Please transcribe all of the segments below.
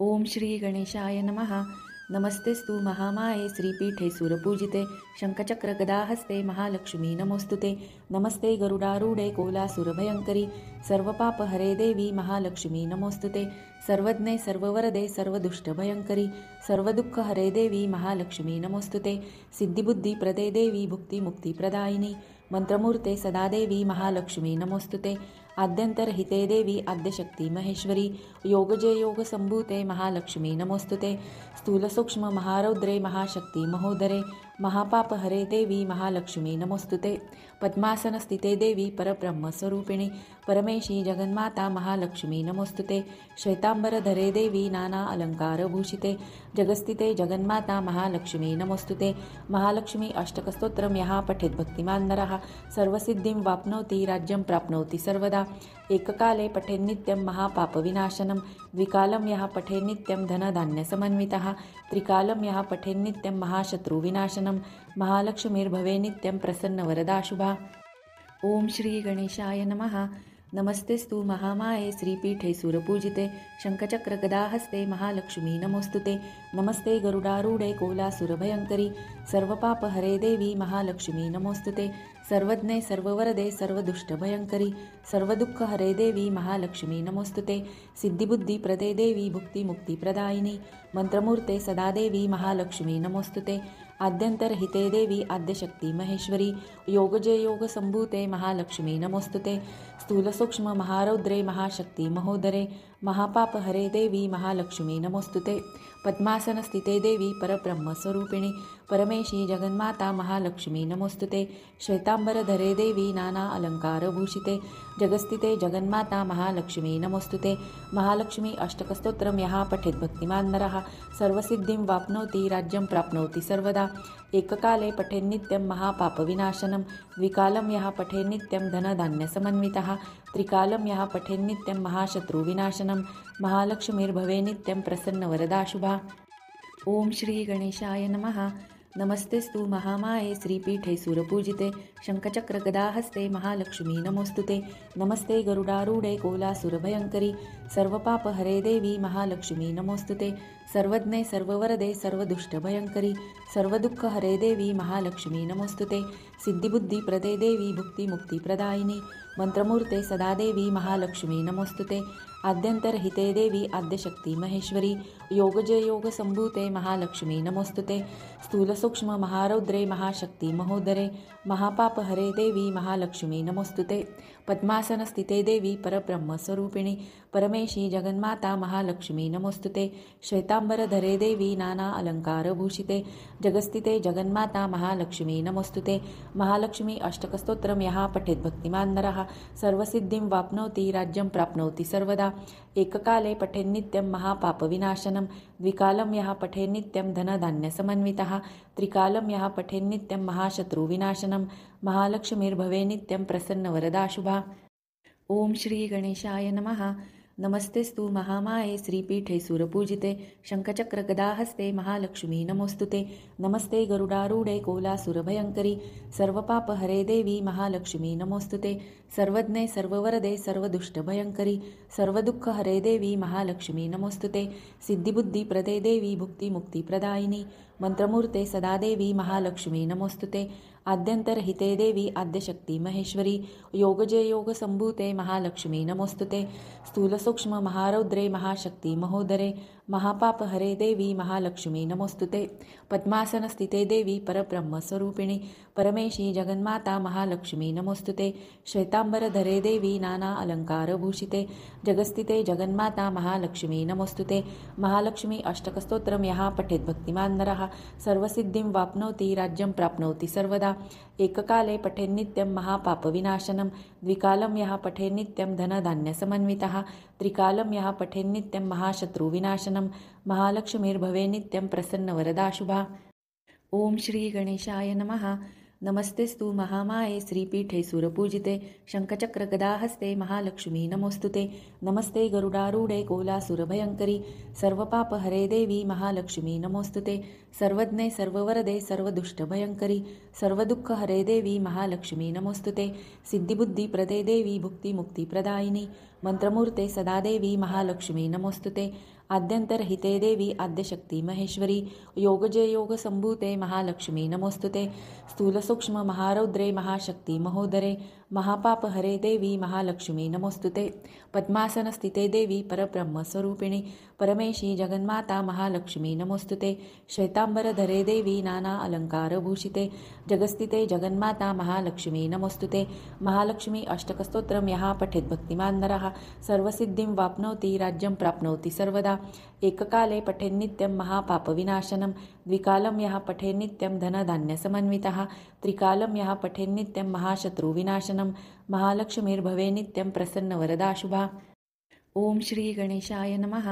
ओम श्री गणेशाय नमः. नमस्तेस्तु महामाये श्रीपीठे सुरपूजिते शंखचक्रगदाहस्ते महालक्ष्मी नमोस्तुते. नमस्ते गरुडारूढे कोलासुरभयंकरी सर्वपापहरे देवी महालक्ष्मी नमोस्तुते. सर्वज्ञे सर्ववरदे सर्वदुष्टभयंकरी सर्वदुःखहरे देवी महालक्ष्मी नमोस्तुते. सिद्धिबुद्धिप्रदे देवी भुक्तिमुक्तिप्रदायिनी मंत्रमूर्ते सदा देवी महालक्ष्मी नमोस्तुते. आद्यंतरहिते देवी आद्यशक्ती महेश्वरी योगजे योगसंभूते महालक्ष्मी नमोस्तुते. स्थूलसूक्ष्म महारौद्रे महाशक्ती महोदरे महापापहरे देवी महालक्ष्मी नमोस्तुते. पद्मासनस्थिते देवी परब्रह्मस्वरूपिणी परमेशी जगन्माता महालक्ष्मी नमोस्तुते. श्वेतांबरधरे देवी नाना अलंकारभूषिते जगस्थिते जगन्माता महालक्ष्मी नमोस्तुते. महालक्ष्मी अष्टकस्तोत्रम यः पठेत् भक्तिमान् नरः सर्वसिद्धिं वाप्नोति राज्यं प्राप्नोति सर्वदा. एककाले पठेन्नित्यं महापापविनाशनं द्विकालं यः पठेन्नित्यं धनधान्यसमन्वितः त्रिकालं यः पठेन्नित्यं महाशत्रुविनाशनं महालक्ष्मीर्भवे नित्यं प्रसन्नवरदा शुभा. ओम श्री गणेशाय नमः. नमस्तेस्तु महामाये श्रीपीठे सुरपूजिते शंखचक्रगदाहस्ते महालक्ष्मी नमोस्तुते. नमस्ते गरुडारूढे कोलासुरभयंकरी सर्वपापहरे देवी महालक्ष्मी नमोस्तुते. सर्वज्ञे सर्ववरदे सर्वदुष्टभयंकरी सर्वदुःखहरे देवी महालक्ष्मी नमोस्तुते. सिद्धिबुद्धिप्रदे देवी भुक्तिमुक्तिप्रदायिनी मंत्रमूर्ते सदा देवी महालक्ष्मी नमोस्तुते. आद्यंतरहिते देवी आद्यशक्ती महेश्वरी योगजे योगसंभूते महालक्ष्मी नमोस्तुते. स्थूलसूक्ष्म महारौद्रे महाशक्ती महोदरे महापापहरे देवी महालक्ष्मी नमोस्तुते. पद्मासनस्थिते देवी परब्रह्मस्वरूपिणी परमेशी जगन्माता महालक्ष्मी नमोस्तुते. श्वेतांबरधरे देवी नाना अलंकारभूषिते जगस्थिते जगन्माता महालक्ष्मी नमोस्तुते. महालक्ष्मी अष्टकस्तोत्रम यः पठेत् भक्तिमान् नरः सर्वसिद्धिं वाप्नोति राज्यं प्राप्नोति सर्वदा. एककाले पठेन्नित्यं महापापविनाशनं द्विकालं यः पठेन्नित्यं धनधान्यसमन्वितः त्रिकालं यः पठेन्नित्यं महाशत्रुविनाशनं महालक्ष्मीर्भवे नित्यं प्रसन्नवरदा शुभा. ओम श्री गणेशाय नमः. नमस्तेस्तु महामाये श्रीपीठे सुरपूजिते शंखचक्रगदाहस्ते महालक्ष्मी नमोस्तुते. नमस्ते गरुडारूढे कोलासुरभयंकरी सर्वपापहरे देवी महालक्ष्मी नमोस्तुते. सर्वज्ञे सर्ववरदे सर्वदुष्टभयंकरी सर्वदुःखहरे देवी महालक्ष्मी नमोस्तुते. सिद्धिबुद्धिप्रदे देवी भुक्तिमुक्तिप्रदायिनी मंत्रमूर्ते सदा देवी महालक्ष्मी नमोस्तुते. आद्यंतरहिते देवी आद्यशक्ती महेश्वरी योगजे योगसंभूते महालक्ष्मी नमोस्तुते. स्थूलसूक्ष्म महारौद्रे महाशक्ती महोदरे महापापहरे देवी महालक्ष्मी नमोस्तुते. पद्मासनस्थिते देवी परब्रह्मस्वरूपिणी परमेशी जगन्माता महालक्ष्मी नमोस्तुते. श्वेतांबरधरे देवी नाना अलंकारभूषिते जगस्थिते जगन्माता महालक्ष्मी नमोस्तुते. महालक्ष्मी अष्टकस्तोत्रम यः पठेत् भक्तिमान् नरः सर्वसिद्धिं वाप्नोति राज्यं प्राप्नोति सर्वदा. एककाले पठेन्नित्यं महापापविनाशनं द्विकालं यः पठेन्नित्यं धनधान्यसमन्वितः त्रिकालं यः पठेन्नित्यं महाशत्रुविनाशनं महालक्ष्मीर्भवे नित्यं प्रसन्नवरदा शुभा. ओम श्री गणेशाय नमः. नमस्तेस्तु महामाये श्रीपीठे सुरपूजिते शंखचक्रगदाहस्ते महालक्ष्मी नमोस्तुते. नमस्ते गरुडारूढे कोलासुरभयंकरी सर्वपापहरे देवी महालक्ष्मी नमोस्तुते. सर्वज्ञे सर्ववरदे सर्वदुष्टभयंकरी सर्वदुःखहरे देवी महालक्ष्मी नमोस्तुते. सिद्धिबुद्धिप्रदे देवी भुक्तिमुक्तिप्रदायिनी मंत्रमूर्ते सदा देवी महालक्ष्मी नमोस्तुते. आद्यंतरहिते देवी आद्यशक्ती महेश्वरी योगजे योगसंभूते महालक्ष्मी नमोस्तुते. स्थूलसूक्ष्म महारौद्रे महाशक्ती महोदरे महापापहरे देवी महालक्ष्मी नमोस्तुते. पद्मासनस्थिते देवी परब्रह्मस्वरूपिणी परमेशी जगन्माता महालक्ष्मी नमोस्तुते. श्वेतांबरधरे देवी नाना अलंकारभूषिते जगस्थिते जगन्माता महालक्ष्मी नमोस्तुते. महालक्ष्मी अष्टकस्तोत्रम यः पठेत् भक्तिमान् नरः सर्वसिद्धिं वाप्नोति राज्यं प्राप्नोति सर्वदा. एककाले पठेन्नित्यं महापापविनाशनं द्विकालं यः पठेन्नित्यं धनधान्यसमन्वितः त्रिकालं यः पठेन्नित्यं महाशत्रुविनाशनं महालक्ष्मीर्भवे नित्यं प्रसन्नवरदा शुभा. ओम श्री गणेशाय नमः. नमस्तेस्तु महामाये श्रीपीठे सुरपूजिते शंखचक्रगदाहस्ते महालक्ष्मी नमोस्तुते. नमस्ते गरुडारूढे कोलासुरभयंकरी सर्वपापहरे देवी महालक्ष्मी नमोस्तुते. सर्वज्ञे सर्ववरदे सर्वदुष्टभयंकरी सर्वदुःखहरे देवी महालक्ष्मी नमोस्तुते. सिद्धिबुद्धिप्रदे देवी भुक्तिमुक्तिप्रदायिनी मंत्रमूर्ते सदा देवी महालक्ष्मी नमोस्तुते. आद्यन्तरहिते देवी आद्यशक्ती महेश्वरी योगजे योगसम्भूते महालक्ष्मी नमोस्तुते स्थूलसूक्ष्म महारौद्रे महाशक्ती महोदरे महापापहरे देवी महालक्ष्मी नमोस्तुते पद्मासनस्थिते देवी परब्रह्मस्वरूपिणी परमेशी जगन्माता महालक्ष्मी नमोस्तुते श्वेतांबरधरे देवी नाना अलङ्कारभूषिते जगस्थिते जगन्माता महालक्ष्मी नमोस्तुते महालक्ष्मी अष्टकस्तोत्रं यः पठेत् भक्तिमान् नरः सर्वसिद्धिं वाप्नोति राज्यं प्राप्नोति सर्वदा एककाले पठेन्नित्यं महापापविनाशनं द्विकालं यः पठेन्नित्यं धनधान्यसमन्वितः त्रिकालं यः पठेन्नित्यं महाशत्रुविनाशनं महालक्ष्मीर्भवे नित्यं प्रसन्नवरदा शुभा। ओम श्री गणेशाय नमः।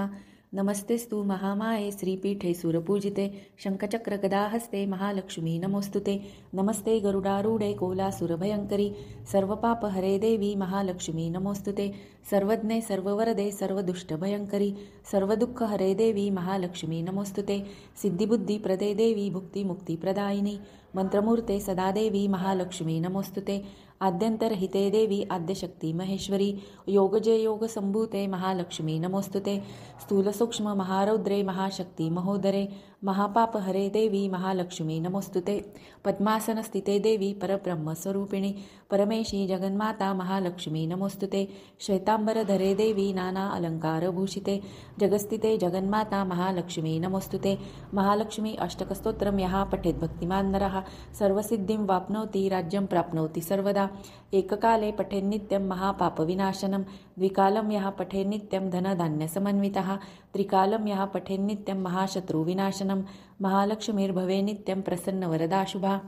नमस्तेस्तु महामाये श्रीपीठे सुरपूजिते शङ्खचक्रगदाहस्ते महालक्ष्मी नमोस्तुते नमस्ते गरुडारूढे कोलासुरभयङ्करी सर्वपापहरे देवी महालक्ष्मी नमोस्तुते सर्वज्ञे सर्ववरदे सर्वदुष्टभयङ्करी सर्वदुःखहरे देवी महालक्ष्मी नमोस्तुते सिद्धिबुद्धिप्रदे देवी भुक्तिमुक्तिप्रदायिनी मंत्रमूर्ते सदा देवी महालक्ष्मी नमोस्तुते आद्यन्तरहिते देवी आद्यशक्ती महेश्वरी योगजे योगसम्भूते महालक्ष्मी नमोस्तुते स्थूलसूक्ष्म महारौद्रे महाशक्ती महोदरे महापापहरे देवी महालक्ष्मी नमोस्तुते पद्मासनस्थिते देवी परब्रह्मस्वरूपिणी परमेशी जगन्माता महालक्ष्मी नमोस्तुते श्वेतांबरधरे देवी नाना अलङ्कारभूषिते जगस्थिते जगन्माता महालक्ष्मी नमोस्तुते महालक्ष्मी अष्टकस्तोत्रं यः पठेत् भक्तिमान् नरः सर्वसिद्धिं वाप्नोति राज्यं प्राप्नोति सर्वदा एककाले पठेन्नित्यं महापापविनाशनं द्विकालं यः पठेन्नित्यं धनधान्यसमन्वितः त्रिकालं यः पठेन्नित्यं महाशत्रुविनाशनं महालक्ष्मीर्भवे नित्यं प्रसन्नवरदा शुभा।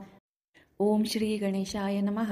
ओम श्री गणेशाय नमः।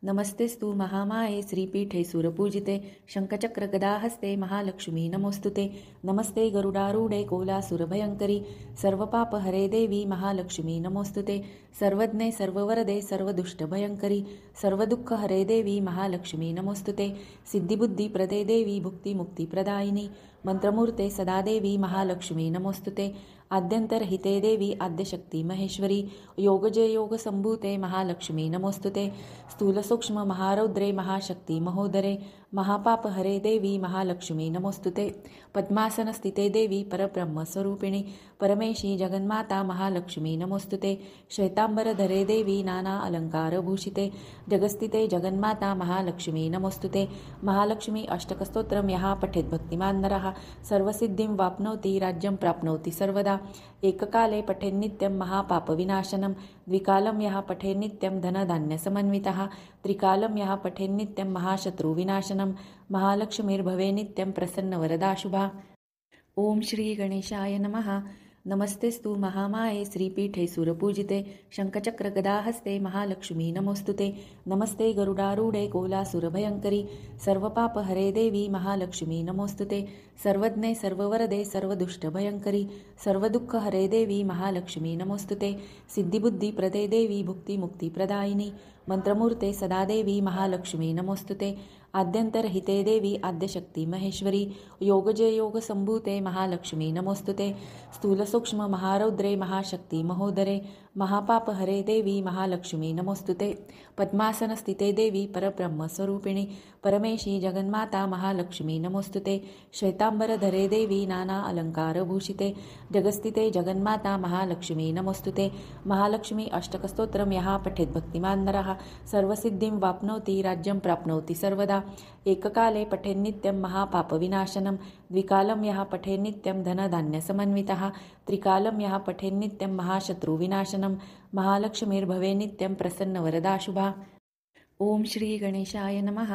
नमस्तेस्तु महामाये श्रीपीठे सुरपूजिते शङ्खचक्रगदाहस्ते महालक्ष्मी नमोस्तुते नमस्ते गरुडारूढे कोलासुरभयङ्करी सर्वपापहरे देवी महालक्ष्मी नमोस्तुते सर्वज्ञे सर्ववरदे सर्वदुष्टभयङ्करी सर्वदुःखहरे देवी महालक्ष्मी नमोस्तुते सिद्धिबुद्धिप्रदे देवी भुक्तिमुक्तिप्रदायिनी मंत्रमूर्ते सदा देवी महालक्ष्मी नमोस्तुते आद्यन्तरहिते देवी आद्यशक्ती महेश्वरी योगजे योगसम्भूते महालक्ष्मी नमोस्तुते स्थूलसूक्ष्म महारौद्रे महाशक्ती महोदरे महापापहरे देवी महालक्ष्मी नमोस्तुते पद्मासनस्थिते देवी परब्रह्मस्वरूपिणी परमेशी जगन्माता महालक्ष्मी नमोस्तुते श्वेतांबरधरे देवी नाना अलङ्कारभूषिते जगस्थिते जगन्माता महालक्ष्मी नमोस्तुते महालक्ष्मी अष्टकस्तोत्रं यः पठेत् भक्तिमान् नरः सर्वसिद्धिं वाप्नोति राज्यं प्राप्नोति सर्वदा एककाले पठेन्नित्यं महापापविनाशनं द्विकालं यः पठेन्नित्यं धनधान्यसमन्वितः त्रिकालं यः पठेन्नित्यं महाशत्रुविनाशनं महालक्ष्मीर्भवे नित्यं प्रसन्नवरदा शुभा। ओम श्री गणेशाय नमः। नमस्तेस्तु महामाये श्रीपीठे सुरपूजिते शङ्खचक्रगदाहस्ते महालक्ष्मी नमोस्तुते नमस्ते गरुडारूढे कोलासुरभयङ्करी सर्वपापहरे देवी महालक्ष्मी नमोस्तुते सर्वज्ञे सर्ववरदे सर्वदुष्टभयङ्करी सर्वदुःखहरे देवी महालक्ष्मी नमोस्तुते सिद्धिबुद्धिप्रदे देवी भुक्तिमुक्तिप्रदायिनी मंत्रमूर्ते सदा देवी महालक्ष्मी नमोस्तुते आद्यन्तरहिते देवी आद्यशक्ती महेश्वरी योगजे योगसम्भूते महालक्ष्मी नमोस्तुते स्थूलसूक्ष्म महारौद्रे महाशक्ती महोदरे महापापहरे देवी महालक्ष्मी नमोस्तुते पद्मासनस्थिते देवी परब्रह्मस्वरूपिणी परमेशी जगन्माता महालक्ष्मी नमोस्तुते श्वेतांबरधरे देवी नाना अलङ्कारभूषिते जगस्थिते जगन्माता महालक्ष्मी नमोस्तुते महालक्ष्मी अष्टकस्तोत्रं यः पठेत् भक्तिमान् नरः सर्वसिद्धिं वाप्नोति राज्यं प्राप्नोति सर्वदा एककाले पठेन्नित्यं महापापविनाशनं द्विकालं यः पठेन्नित्यं धनधान्यसमन्वितः त्रिकालं यः पठेन्नित्यं महाशत्रुविनाशनं महालक्ष्मीर्भवे नित्यं प्रसन्नवरदा शुभा। ओम श्री गणेशाय नमः।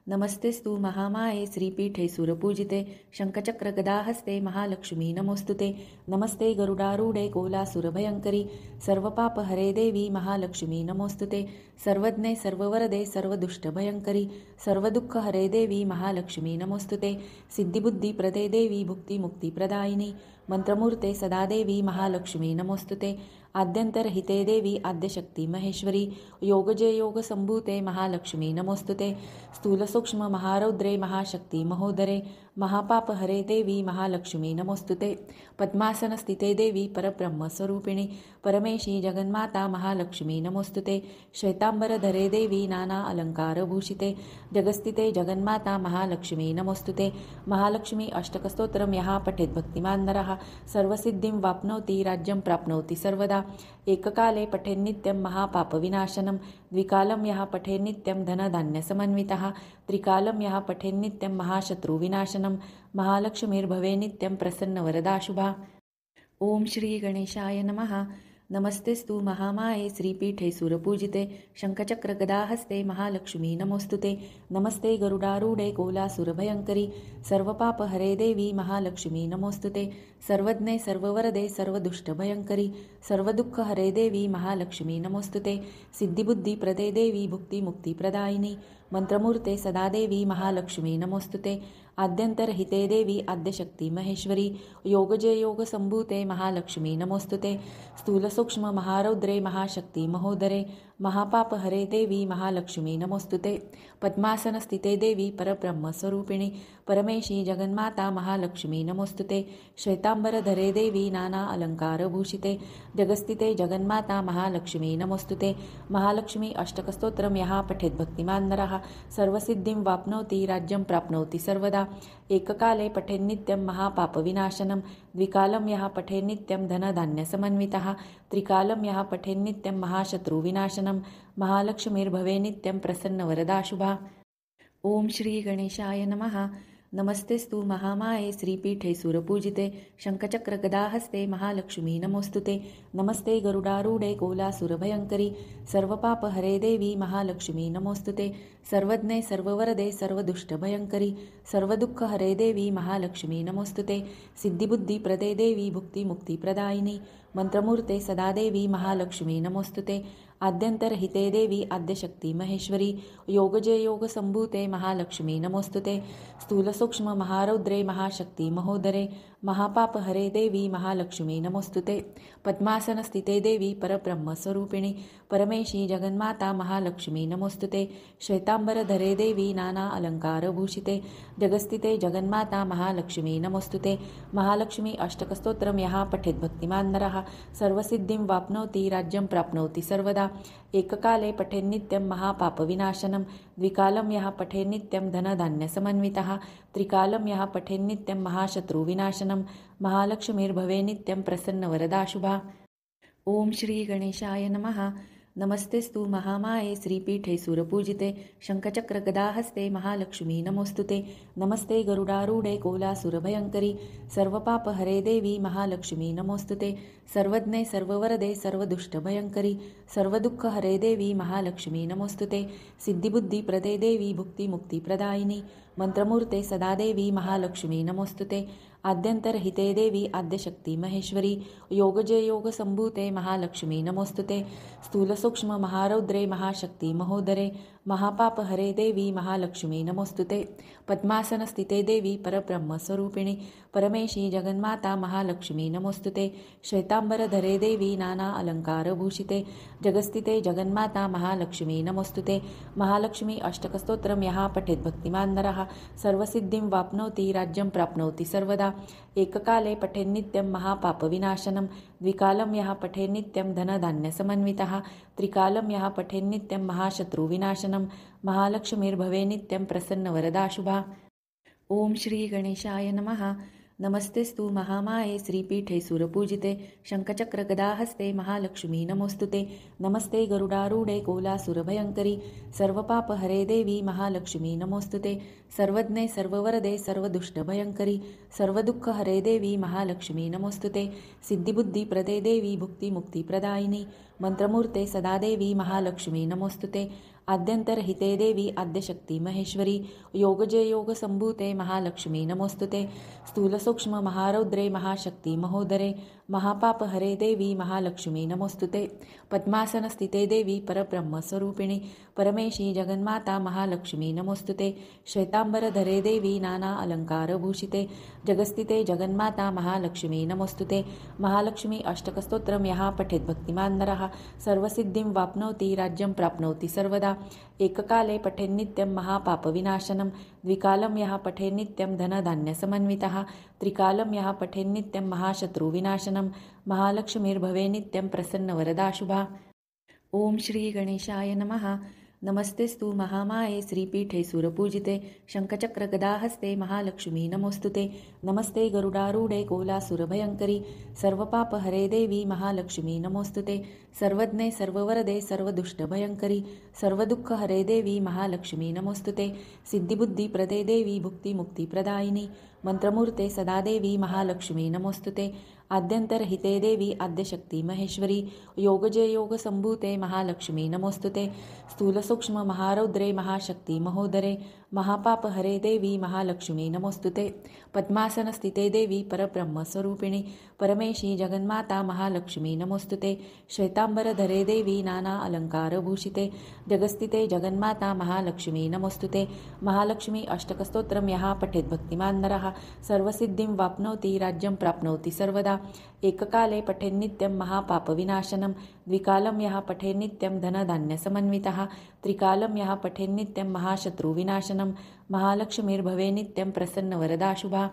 नमस्तेस्तु महामाये श्रीपीठे सुरपूजिते शङ्खचक्रगदाहस्ते महालक्ष्मी नमोस्तुते नमस्ते गरुडारूढे कोलासुरभयङ्करी सर्वपापहरे देवी महालक्ष्मी नमोस्तुते सर्वज्ञे सर्ववरदे सर्वदुष्टभयङ्करी सर्वदुःखहरे देवी महालक्ष्मी नमोस्तुते सिद्धिबुद्धिप्रदे देवी भुक्तिमुक्तिप्रदायिनी मंत्रमूर्ते सदा देवी महालक्ष्मी नमोस्तुते आद्यन्तरहिते देवी आद्यशक्ती महेश्वरी योगजे योगसम्भूते महालक्ष्मी नमोस्तुते स्थूलसूक्ष्म महारौद्रे महाशक्ती महोदरे महापापहरे देवी महालक्ष्मी नमोस्तुते पद्मासनस्थिते देवी परब्रह्मस्वरूपिणी परमेशी जगन्माता महालक्ष्मी नमोस्तुते श्वेतांबरधरे देवी नाना अलंकारभूषिते जगस्थिते जगन्माता महालक्ष्मी नमोस्तुते महालक्ष्मी अष्टकस्तोत्रम यः पठेत् भक्तिमान् नरः सर्वसिद्धिं वाप्नोति राज्यं प्राप्नोति सर्वदा एककाले पठेन्नित्यं महापापविनाशनं द्विकालं यः पठेन्नित्यं धनधान्यसमन्वितः त्रिकालं यः पठेन्नित्यं महाशत्रुविनाशनं महालक्ष्मीर्भवे नित्यं प्रसन्नवरदा शुभा। ओम श्री गणेशाय नमः। नमस्तेस्तु महामाये श्रीपीठे सुरपूजिते शंखचक्रगदाहस्ते महालक्ष्मी नमोस्तुते नमस्ते गरुडारूढे कोलासुरभयंकरी सर्वपापहरे देवी महालक्ष्मी नमोस्तुते सर्वज्ञे सर्ववरदे सर्वदुष्टभयंकरी सर्वदुःखहरे देवी महालक्ष्मी नमोस्तुते सिद्धिबुद्धिप्रदे देवी भुक्तिमुक्तिप्रदायिनी मंत्रमूर्ते सदा देवी महालक्ष्मी नमोस्तुते आद्यंतरहिते देवी आद्यशक्ती महेश्वरी योगजय योगसंभूते महालक्ष्मी नमोस्तुते स्थूलसूक्ष्म महारौद्रे महाशक्ती महोदरे महापापहरे देवी महालक्ष्मी नमोस्तुते पद्मासनस्थिते देवी परब्रह्मस्वरूपिणी परमेशी जगन्माता महालक्ष्मी नमोस्तुते श्वेतांबरधरे देवी नाना अलंकारभूषिते जगस्थिते जगन्माता महालक्ष्मी नमोस्तुते महालक्ष्मी अष्टकस्तोत्रम यः पठेत् भक्तिमान् नरः सर्वसिद्धिं वाप्नोति राज्यं प्राप्नोति सर्वदा एककाले पठेन्नित्यं महापापविनाशनं द्विकालं यः पठेन्नित्यं धनधान्यसमन्वितः त्रिकालं यः पठेन्नित्यं महाशत्रुविनाशनं महालक्ष्मीर्भवे नित्यं प्रसन्नवरदा शुभा। ओम श्री गणेशाय नमः। नमस्तेस्तु महामाये श्रीपीठे सुरपूजिते शंखचक्रगदाहस्ते महालक्ष्मी नमोस्तुते नमस्ते गरुडारूढे कोलासुरभयंकरी सर्वपापहरे देवी महालक्ष्मी नमोस्तुते सर्वज्ञे सर्ववरदे सर्वदुष्टभयंकरी सर्वदुःखहरे देवी महालक्ष्मी नमोस्तुते सिद्धिबुद्धिप्रदे देवी भुक्तिमुक्तिप्रदायिनी मंत्रमूर्ते सदा देवी महालक्ष्मी नमोस्तुते आद्यंतरहिते देवी आद्यशक्ती महेश्वरी योगजय योगसंभूते महालक्ष्मी नमोस्तुते स्थूलसूक्ष्म महारौद्रे महाशक्ती महोदरे महापापहरे देवी महालक्ष्मी नमोस्तुते पद्मासनस्थिते देवी परब्रह्मस्वरूपिणी परमेशी जगन्माता महालक्ष्मी नमोस्तुते श्वेतांबरधरे देवी नाना अलंकारभूषिते जगस्थिते जगन्माता महालक्ष्मी नमोस्तुते महालक्ष्मी अष्टकस्तोत्रम यः पठेत् भक्तिमान् नरः सर्वसिद्धिं वाप्नोति राज्यं प्राप्नोति सर्वदा एककाले पठेन्नित्यं महापापविनाशनं द्विकालं यः पठेन्नित्यं धनधान्यसमन्वितः त्रिकालं यः पठेन्नित्यं महाशत्रुविनाशनं महालक्ष्मीर्भवे नित्यं प्रसन्नवरदा शुभा। ओम श्री गणेशाय नमः। नमस्तेस्तु महामाये श्रीपीठे सुरपूजिते शंखचक्रगदाहस्ते महालक्ष्मी नमोस्तुते नमस्ते गरुडारूढे कोलासुरभयंकरी सर्वपापहरे देवी महालक्ष्मी नमोस्तुते सर्वज्ञे सर्ववरदे सर्वदुष्टभयंकरी सर्वदुःखहरे देवी महालक्ष्मी नमोस्तुते सिद्धिबुद्धिप्रदे देवी भुक्तिमुक्तिप्रदायिनी मंत्रमूर्ते सदा देवी महालक्ष्मी नमोस्तुते आद्यंतरहिते देवी आद्यशक्ती महेश्वरी योगजय योगसंभूते महालक्ष्मी नमोस्तुते स्थूलसूक्ष्म महारौद्रे महाशक्ती महोदरे महापापहरे देवी महालक्ष्मी नमोस्तुते पद्मासनस्थिते देवी परब्रह्मस्वरूपिणी परमेशी जगन्माता महालक्ष्मी नमोस्तुते श्वेतांबरधरे देवी नाना अलंकारभूषिते जगस्थिते जगन्माता महालक्ष्मी नमोस्तुते महालक्ष्मी अष्टकस्तोत्रम यः पठेत् भक्तिमान् नरः सर्वसिद्धिं वाप्नोति राज्यं प्राप्नोति सर्वदा एककाले पठेन्नित्यं महापापविनाशनं द्विकालं यः पठेन्नित्यं धनधान्यसमन्वितः त्रिकालं यः पठेन्नित्यं महाशत्रुविनाशनं महालक्ष्मीर्भवे नित्यं प्रसन्नवरदा शुभा। ओम श्री गणेशाय नमः। नमस्तेस्तु महामाये श्रीपीठे सुरपूजिते शंखचक्रगदाहस्ते महालक्ष्मी नमोस्तुते नमस्ते गरुडारूढे कोलासुरभयंकरी सर्वपापहरे देवी महालक्ष्मी नमोस्तुते सर्वज्ञे सर्ववरदे सर्वदुष्टभयंकरी सर्वदुःखहरे देवी महालक्ष्मी नमोस्तुते सिद्धिबुद्धिप्रदे देवी भुक्तिमुक्तिप्रदायिनी मंत्रमूर्ते सदा देवी महालक्ष्मी नमोस्तुते आद्यंतरहिते देवी आद्यशक्ती महेश्वरी योगजय योगसंभूते महालक्ष्मी नमोस्तुते स्थूलसूक्ष्म महारौद्रे महाशक्ती महोदरे महापापहरे देवी महालक्ष्मी नमोस्तुते पद्मासनस्थिते देवी परब्रह्मस्वरूपिणी परमेशी जगन्माता महालक्ष्मी नमोस्तुते श्वेतांबरधरे देवी नाना अलंकारभूषिते जगस्थिते जगन्माता महालक्ष्मी नमोस्तुते महालक्ष्मी अष्टकस्तोत्रम यः पठेत् भक्तिमान् नरः सर्वसिद्धिं वाप्नोति राज्यं प्राप्नोति सर्वदा एककाले पठेन्नित्यं महापापविनाशनं द्विकालं यः पठेन्नित्यं धनधान्यसमन्वितः त्रिकालं यः पठेन्नित्यं महाशत्रुविनाशनं महालक्ष्मीर्भवे नित्यं प्रसन्नवरदा शुभा। ओम श्री गणेशाय नमः। नमस्तेस्तु महामाये श्रीपीठे सुरपूजिते शंखचक्रगदाहस्ते महालक्ष्मी नमोस्तुते। नमस्ते गरुडारूढे कोलासुरभयंकरी सर्वपापहरे देवी महालक्ष्मी नमोस्तुते। सर्वज्ञे सर्ववरदे सर्वदुष्टभयंकरी सर्वदुःखहरे देवी महालक्ष्मी नमोस्तुते। सिद्धिबुद्धिप्रदे देवी भुक्तिमुक्तिप्रदायिनी मंत्रमूर्ते सदा देवी महालक्ष्मी नमोस्तुते। आद्यंतरहिते देवी आद्यशक्ती महेश्वरी योगजे योगसंभूते महालक्ष्मी नमोस्तुते। स्थूलसूक्ष्म महारौद्रे महाशक्ती महोदरे महापापहरे देवी महालक्ष्मी नमोस्तुते। पद्मासनस्थिते देवी परब्रह्मस्वरूपिणी परमेशी जगन्माता महालक्ष्मी नमोस्तुते। श्वेतांबरधरे देवी नाना अलंकारभूषिते जगस्थिते जगन्माता महालक्ष्मी नमोस्तुते। महालक्ष्मी अष्टकस्तोत्रं यः पठेत् भक्तिमान् नरः सर्वसिद्धिं वाप्नोति राज्यं प्राप्नोति सर्वदा। एककाले पठेन्नित्यं महापापविनाशनं द्विकालं यः पठेन्नित्यं धनधान्यसमन्वितः त्रिकालं यः पठेन्नित्यं महाशत्रुविनाशनं महालक्ष्मीर्भवे नित्यं प्रसन्नवरदा शुभा।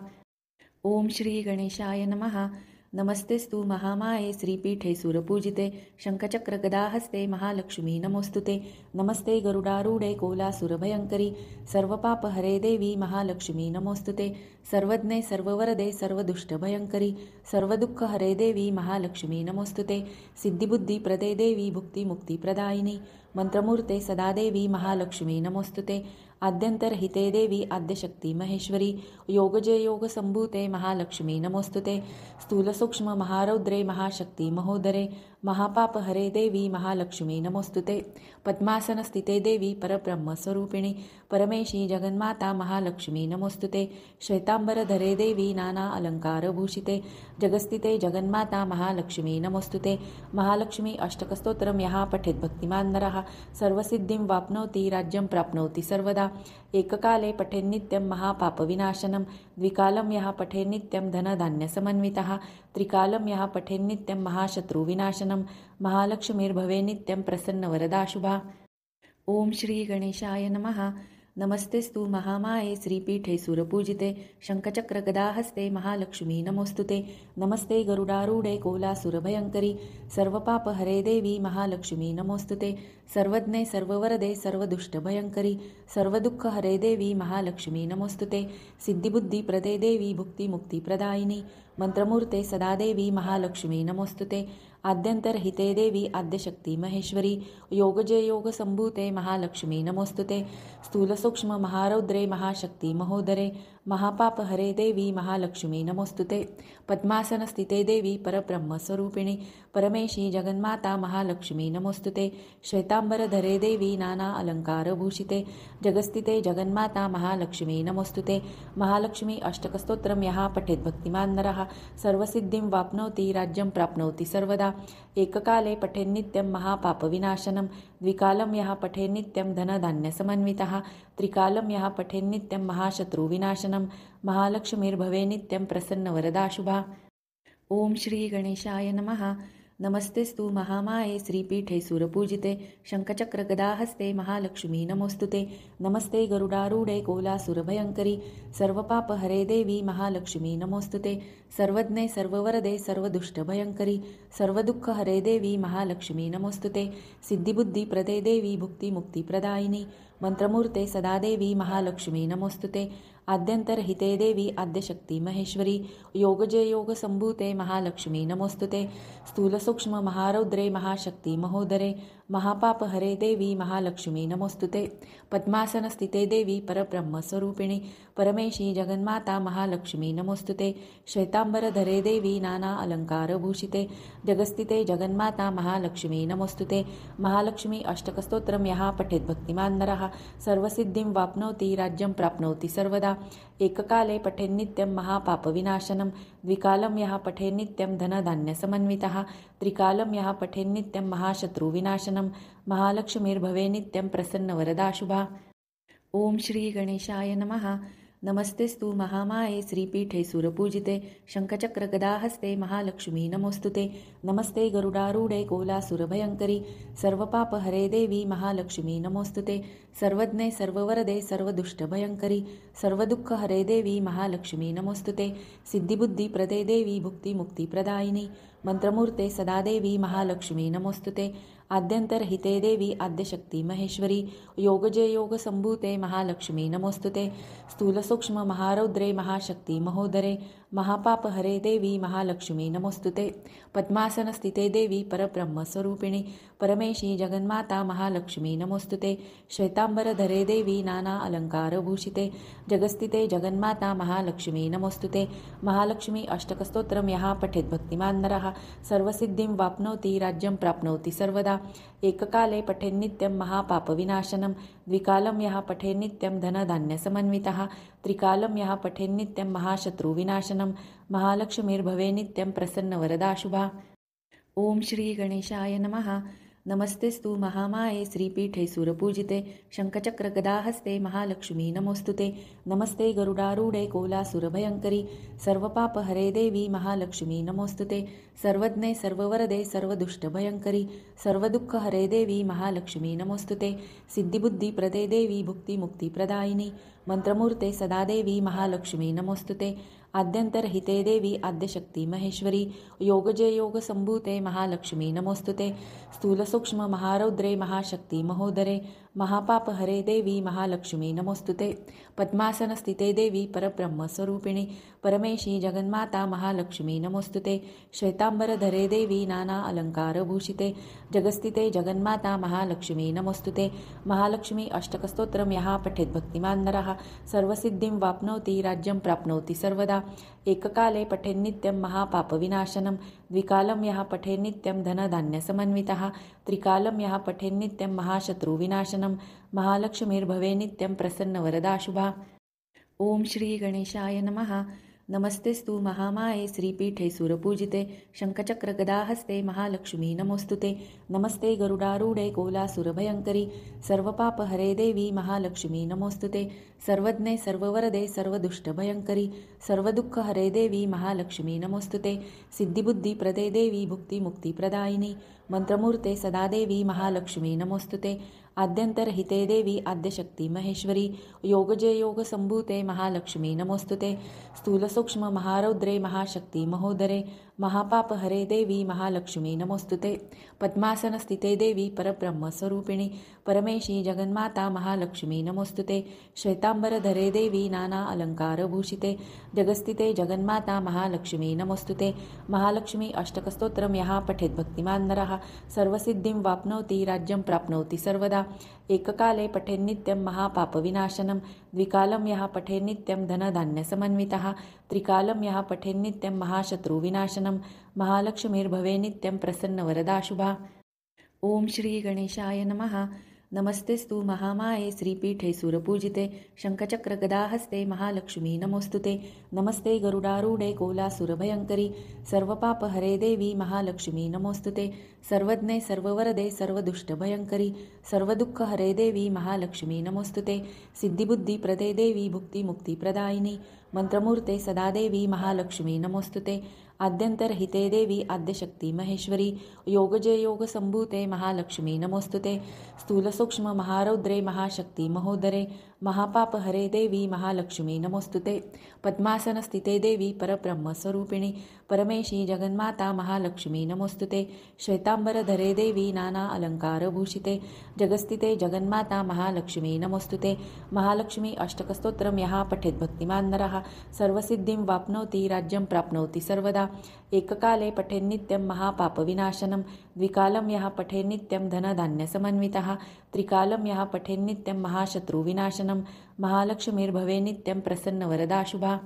ओम श्री गणेशाय नमः। नमस्तेस्तु महामाये श्रीपीठे सुरपूजिते शंखचक्रगदाहस्ते महालक्ष्मी नमोस्तुते। नमस्ते गरुडारूढे कोलासुरभयंकरी सर्वपापहरे देवी महालक्ष्मी नमोस्तुते। सर्वज्ञे सर्ववरदे सर्वदुष्टभयंकरी सर्वदुःखहरे देवी महालक्ष्मी नमोस्तुते। सिद्धिबुद्धिप्रदे देवी भुक्तिमुक्तिप्रदायिनी मंत्रमूर्ते सदा देवी महालक्ष्मी नमोस्तुते। आद्यंतरहिते देवी आद्यशक्ती महेश्वरी योगजे योगसंभूते महालक्ष्मी नमोस्तुते। स्थूलसूक्ष्म महारौद्रे महाशक्ती महोदरे महापापहरे देवी महालक्ष्मी नमोस्तुते। पद्मासनस्थिते देवी परब्रह्मस्वरूपिणी परमेशी जगन्माता महालक्ष्मी नमोस्तुते। श्वेतांबरधरे देवी नाना अलंकारभूषिते जगस्थिते जगन्माता महालक्ष्मी नमोस्तुते। महालक्ष्मी अष्टकस्तोत्रं यः पठेत् भक्तिमान् नरः सर्वसिद्धिं वाप्नोति राज्यं प्राप्नोति सर्वदा। एककाले पठेन्नित्यं महापापविनाशनं द्विकालं यः पठेन्नित्यं धनधान्यसमन्वितः त्रिकालं यः पठेन्नित्यं महाशत्रुविनाशनं महालक्ष्मीर्भवे नित्यं प्रसन्नवरदा शुभा। ओम श्री गणेशाय नमः। नमस्तेस्तु महामाये श्रीपीठे सुरपूजिते शंखचक्रगदाहस्ते महालक्ष्मी नमोस्तुते। नमस्ते गरुडारूढे कोलासुरभयंकरी सर्वपापहरे देवी महालक्ष्मी नमोस्तुते। सर्वज्ञे सर्ववरदे सर्वदुष्टभयंकरी सर्वदुःखहरे देवी महालक्ष्मी नमोस्तुते। सिद्धिबुद्धिप्रदे देवी भुक्तिमुक्तिप्रदायिनी मंत्रमूर्ते सदा देवी महालक्ष्मी नमोस्तुते। आद्यंतरहिते देवी आद्यशक्ती महेश्वरी योगजे योगसंभूते महालक्ष्मी नमोस्तुते। स्थूलसूक्ष्म महारौद्रे महाशक्ती महोदरे महापापहरे देवी महालक्ष्मी नमोस्तुते। पद्मासनस्थिते देवी परब्रह्मस्वरूपिणी परमेशी जगन्माता महालक्ष्मी नमोस्तुते। श्वेतांबरधरे देवी नाना अलंकारभूषिते जगस्थिते जगन्माता महालक्ष्मी नमोस्तुते। महालक्ष्मी अष्टकस्तोत्रं यः पठेत् भक्तिमान् नरः सर्वसिद्धिं वाप्नोति राज्यं प्राप्नोति सर्वदा। एककाले पठेन्नित्यं महापापविनाशनं द्विकालं यः पठेन्नित्यं धनधान्यसमन्वितः त्रिकालं यः पठेन्नित्यं महाशत्रुविनाशनं महालक्ष्मीर्भवे नित्यं प्रसन्नवरदा शुभा। ओम श्री गणेशाय नमः। नमस्तेस्तु महामाये श्रीपीठे सुरपूजिते शंखचक्रगदाहस्ते महालक्ष्मी नमोस्तुते। नमस्ते गरुडारूढे कोलासुरभयंकरी सर्वपापहरे देवी महालक्ष्मी नमोस्तुते। सर्वज्ञे सर्ववरदे सर्वदुष्टभयंकरी सर्वदुःखहरे देवी महालक्ष्मी नमोस्तुते। सिद्धिबुद्धिप्रदे देवी भुक्तिमुक्तिप्रदायिनी मंत्रमूर्ते सदा देवी महालक्ष्मी नमोस्तुते। आद्यंतरहिते देवी आद्यशक्ती महेश्वरी योगजे योगसंभूते महालक्ष्मी नमोस्तुते। स्थूलसूक्ष्म महारौद्रे महाशक्ती महोदरे महापापहरे देवी महालक्ष्मी नमोस्तुते। पद्मासनस्थिते देवी परब्रह्मस्वरूपिणी परमेशी जगन्माता महालक्ष्मी नमोस्तुते। श्वेतांबरधरे देवी नाना अलंकारभूषिते जगस्थिते जगन्माता महालक्ष्मी नमोस्तुते। महालक्ष्मी अष्टकस्तोत्रं यः पठेत् भक्तिमान् नरः सर्वसिद्धिं वाप्नोति राज्यं प्राप्नोति सर्वदा। एककाले पठेन्नित्यं महापापविनाशनं द्विकालं यः पठेन्नित्यं धनधान्यसमन्वितः त्रिकालं यः पठेन्नित्यं महाशत्रुविनाशनं महालक्ष्मीर्भवे नित्यं प्रसन्नवरदा शुभा। ओम श्री गणेशाय नमः। नमस्तेस्तु महामाये श्रीपीठे सुरपूजिते शङ्खचक्रगदाहस्ते महालक्ष्मी नमोऽस्तुते। नमस्ते गरुडारूढे कोलासुरभयङ्करि सर्वपापहरे देवी महालक्ष्मी नमोऽस्तुते। सर्वज्ञे सर्ववरदे सर्वदुष्टभयङ्करि सर्वदुःखहरे देवी महालक्ष्मी नमोऽस्तुते। सिद्धिबुद्धिप्रदे देवी भुक्तिमुक्तिप्रदायिनी मंत्रमूर्ते सदा देवी महालक्ष्मी नमोऽस्तुते। आद्यन्तरहिते देवी आद्यशक्ती महेश्वरी योगजे योगसम्भूते महालक्ष्मी नमोऽस्तुते। स्थूलसूक्ष्म महारौद्रे महाशक्ती महोदरे महापापहरे देवी महालक्ष्मी नमोऽस्तुते। पद्मासनस्थिते देवी परब्रह्मस्वरूपिणी परमेशी जगन्माता महालक्ष्मी नमोऽस्तुते। श्वेतांबरधरे देवी नाना अलङ्कारभूषिते जगस्थिते जगन्माता महालक्ष्मी नमोऽस्तुते। महालक्ष्मी अष्टकस्तोत्रं यः पठेत् भक्तिमान् नरः सर्वसिद्धिं वाप्नोति राज्यं प्राप्नोति सर्वदा। एककाले पठेन्नित्यं महापापविनाशनं द्विकालं यः पठेन्नित्यं धनधान्यसमन्वितः त्रिकालं यः पठेन्नित्यं महाशत्रुविनाशनं महालक्ष्मीर्भवे नित्यं प्रसन्नवरदा शुभा। ओम श्री गणेशाय नमः। नमस्तेस्तु महामाये श्रीपीठे सुरपूजिते शङ्खचक्रगदाहस्ते महालक्ष्मी नमोऽस्तुते। नमस्ते गरुडारूढे कोलासुरभयङ्करि सर्वपापहरे देवी महालक्ष्मी नमोऽस्तुते। सर्वज्ञे सर्ववरदे सर्वदुष्टभयङ्करि सर्वदुःखहरे देवी महालक्ष्मी नमोऽस्तुते। सिद्धिबुद्धिप्रदे देवी भुक्तिमुक्तिप्रदायिनी मंत्रमूर्ते सदा देवी महालक्ष्मी नमोऽस्तुते। आद्यन्तरहिते देवी आद्यशक्ती महेश्वरी योगजे योगसम्भूते महालक्ष्मी नमोऽस्तुते। स्थूलसूक्ष्म महारौद्रे महाशक्ती महोदरे महापापहरे देवी महालक्ष्मी नमोऽस्तुते। पद्मासनस्थिते देवी परब्रह्मस्वरूपिणी परमेशी जगन्माता महालक्ष्मी नमोऽस्तुते। श्वेतांबरधरे देवी नाना अलङ्कारभूषिते जगस्थिते जगन्माता महालक्ष्मी नमोऽस्तुते। महालक्ष्मी अष्टकस्तोत्रं यः पठेत् भक्तिमान् नरः सर्वसिद्धिं वाप्नोति राज्यं प्राप्नोति सर्वदा। एककाले पठेन्नित्यं महापापविनाशनं द्विकालं यः पठेन्नित्यं धनधान्यसमन्वितः त्रिकालं यः पठेन्नित्यं महाशत्रुविनाशनं महालक्ष्मीर्भवे नित्यं प्रसन्नवरदा शुभा। ओम श्री गणेशाय नमः। नमस्तेस्तु महामाये श्रीपीठे सुरपूजिते शङ्खचक्रगदाहस्ते महालक्ष्मी नमोऽस्तुते। नमस्ते गरुडारूढे कोलासुरभयङ्करि सर्वपापहरे देवी महालक्ष्मी नमोऽस्तुते। सर्वज्ञे सर्ववरदे सर्वदुष्टभयङ्करि सर्वदुःखहरे देवी महालक्ष्मी नमोऽस्तुते। सिद्धिबुद्धिप्रदे देवी भुक्तिमुक्तिप्रदायिनी मंत्रमूर्ते सदा देवी महालक्ष्मी नमोऽस्तुते। आद्यन्तरहिते देवी आद्यशक्ती महेश्वरी योगजे योगसम्भूते महालक्ष्मी नमोऽस्तुते। स्थूलसूक्ष्म महारौद्रे महाशक्ती महोदरे महापापहरे देवी महालक्ष्मी नमोऽस्तुते। पद्मासनस्थिते देवी परब्रह्मस्वरूपिणी परमेशी जगन्माता महालक्ष्मी नमोऽस्तुते। श्वेतांबरधरे देवी नाना अलङ्कारभूषिते जगस्थिते जगन्माता महालक्ष्मी नमोऽस्तुते। महालक्ष्मी अष्टकस्तोत्रं यः पठेत् भक्तिमान् नरः सर्वसिद्धिं वाप्नोति राज्यं प्राप्नोति सर्वदा। एककाले पठेन्नित्यं महापापविनाशनं द्विकालं यः पठेन्नित्यं धनधान्यसमन्वितः त्रिकालं यः पठेन्नित्यं महाशत्रुविनाशनं महालक्ष्मीर्भवे नित्यं प्रसन्नवरदा शुभा। ओम श्री गणेशाय नमः। नमस्तेस्तु महामाये श्रीपीठे सुरपूजिते शङ्खचक्रगदाहस्ते महालक्ष्मी नमोऽस्तुते। नमस्ते गरुडारूढे कोलासुरभयङ्करि सर्वपापहरे देवी महालक्ष्मी नमोऽस्तुते। सर्वज्ञे सर्ववरदे सर्वदुष्टभयङ्करि सर्वदुःखहरे देवी महालक्ष्मी नमोऽस्तुते। सिद्धिबुद्धिप्रदे देवी भुक्तिमुक्तिप्रदायिनी मंत्रमूर्ते सदा देवी महालक्ष्मी नमोऽस्तुते। आद्यन्तरहिते देवी आद्यशक्ती महेश्वरी योगजे योगसम्भूते महालक्ष्मी नमोऽस्तुते। स्थूलसूक्ष्म महारौद्रे महाशक्ती महोदरे महापापहरे देवी महालक्ष्मी नमोऽस्तुते। पद्मासनस्थिते देवी परब्रह्मस्वरूपिणी परमेशी जगन्माता महालक्ष्मी नमोऽस्तुते। श्वेतांबरधरे देवी नाना अलङ्कारभूषिते जगस्थिते जगन्माता महालक्ष्मी नमोऽस्तुते। महालक्ष्मी अष्टकस्तोत्रं यः पठेत् भक्तिमान् नरः सर्वसिद्धिं वाप्नोति राज्यं प्राप्नोति सर्वदा। एककाले पठेन्नित्यं महापापविनाशनं द्विकालं यः पठेन्नित्यं धनधान्यसमन्वितः त्रिकालं यः पठेन्नित्यं महाशत्रुविनाशनं महालक्ष्मीर्भवे नित्यं प्रसन्नवरदा शुभा।